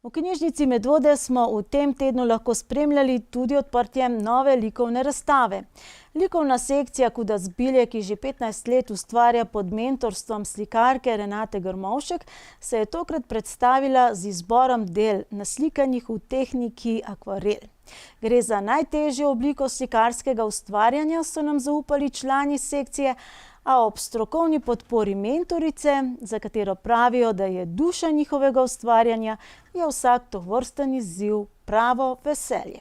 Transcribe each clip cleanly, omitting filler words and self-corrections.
V knjižnici Medvode smo v tem tednu lahko spremljali tudi odprtje nove likovne razstave. Likovna sekcija Kuda Zbilje, ki že 15 let ustvarja pod mentorstvom slikarke Renate Grmovšek, se je tokrat predstavila z izborom del naslikanih v tehniki akvarel. Gre za najtežjo obliko slikarskega ustvarjanja, so nam zaupali člani sekcije, a ob strokovni podpori mentorice, za katero pravijo, da je duša njihovega ustvarjanja, je vsak tovrsten izziv pravo veselje.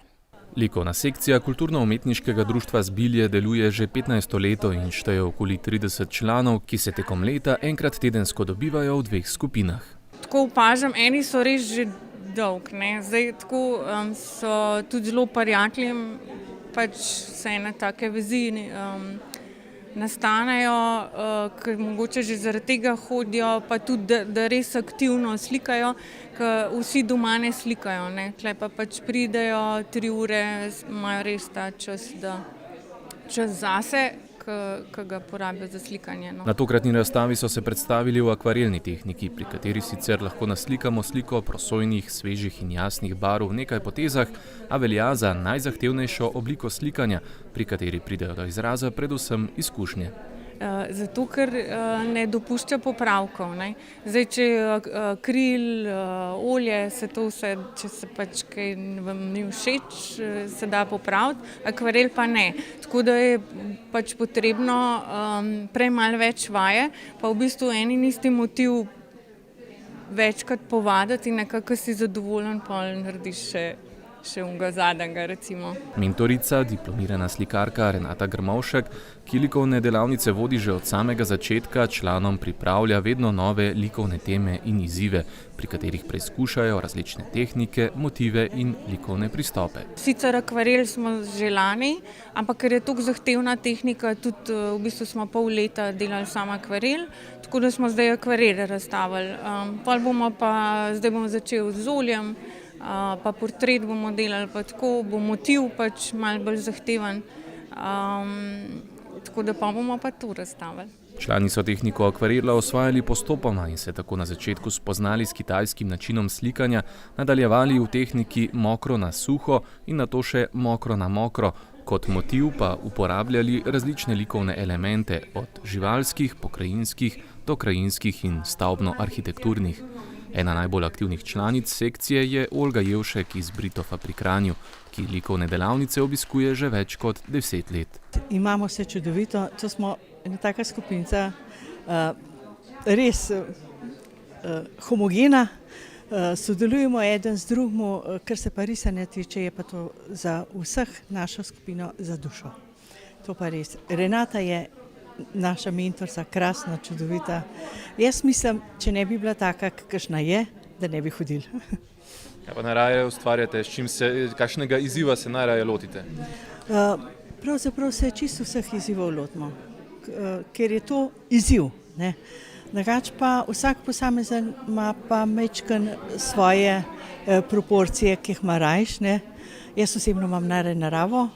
Likovna sekcija Kulturno-umetniškega društva Zbilje deluje že 15. leto in šteje okoli 30 članov, ki se tekom leta enkrat tedensko dobivajo v dveh skupinah. Tako opažam, eni so res že dolg, ne? Zdaj tako so tudi zelo prijatelji, pač se ene take vezi nastanejo, ker mogoče že zaradi tega hodijo, pa tudi, da res aktivno slikajo, ker vsi doma ne slikajo, ne. Tule pa pač pridejo 3 ure, imajo res ta čas zase, ki ga porabijo za slikanje. Na tokratni razstavi so se predstavili v akvarelni tehniki, pri kateri sicer lahko naslikamo sliko prosojnih, svežih in jasnih barv v nekaj potezah, a velja za najzahtevnejšo obliko slikanja, pri kateri pridejo do izraza predvsem izkušnje. Zato, ker ne dopušča popravkov, ne. Zdaj, če akril, olje, se to vse, če se pač kaj vam ni všeč, se da popraviti, akvarel pa ne. Tako da je pač potrebno prej malo več vaje, pa v bistvu en in isti motiv večkrat povaditi in nekako si zadovoljen, pol narediš še onega zadnjega, recimo. Mentorica, diplomirana slikarka Renata Grmovšek, ki likovne delavnice vodi že od samega začetka, članom pripravlja vedno nove likovne teme in izzive, pri katerih preizkušajo različne tehnike, motive in likovne pristope. Sicer akvarel smo že lani, ampak ker je toliko zahtevna tehnika, tudi v bistvu smo pol leta delali sam akvarel, tako da smo zdaj akvarele razstavili. Zdaj bomo začeli z oljem, pa portret bomo delali, pa tako bo motiv pač malo bolj zahteven, tako da pa bomo pa to razstavili. Člani so tehniko akvarela osvajali postopoma in se tako na začetku spoznali s kitajskim načinom slikanja, nadaljevali v tehniki mokro na suho in nato še mokro na mokro, kot motiv pa uporabljali različne likovne elemente, od živalskih, pokrajinskih do krajinskih in stavbno-arhitekturnih. Ena najbolj aktivnih članic sekcije je Olga Jevšek iz Britofa pri Kranju, ki likovne delavnice obiskuje že več kot 10 let. Imamo se čudovito, to smo ena taka skupinca, res homogena, sodelujemo eden z drugim, kar se pa risanja tiče, je pa to za vseh našo skupino za dušo. To pa res. Renata je naša mentorica, krasna, čudovita. Jaz mislim, če ne bi bila taka, kakšna je, da ne bi hodili. Ja, pa najraje ustvarjate, kakšnega izziva se najraje lotite? Pravzaprav se čisto vseh izzivov lotimo, ker je to izziv, ne. Drugače pa vsak posamezen ima pa majčkeno svoje proporcije, ki jih ima rajš, ne. Jaz osebno imam najraje naravo,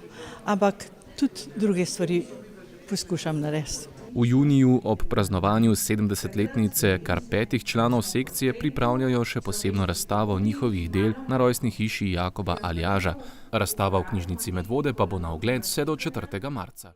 ampak tudi druge stvari poskušam narediti. V juniju ob praznovanju 70-letnice kar 5 članov sekcije pripravljajo še posebno razstavo njihovih del na rojstni hiši Jakoba Aljaža. Razstava v knjižnici Medvode pa bo na ogled vse do 4. marca.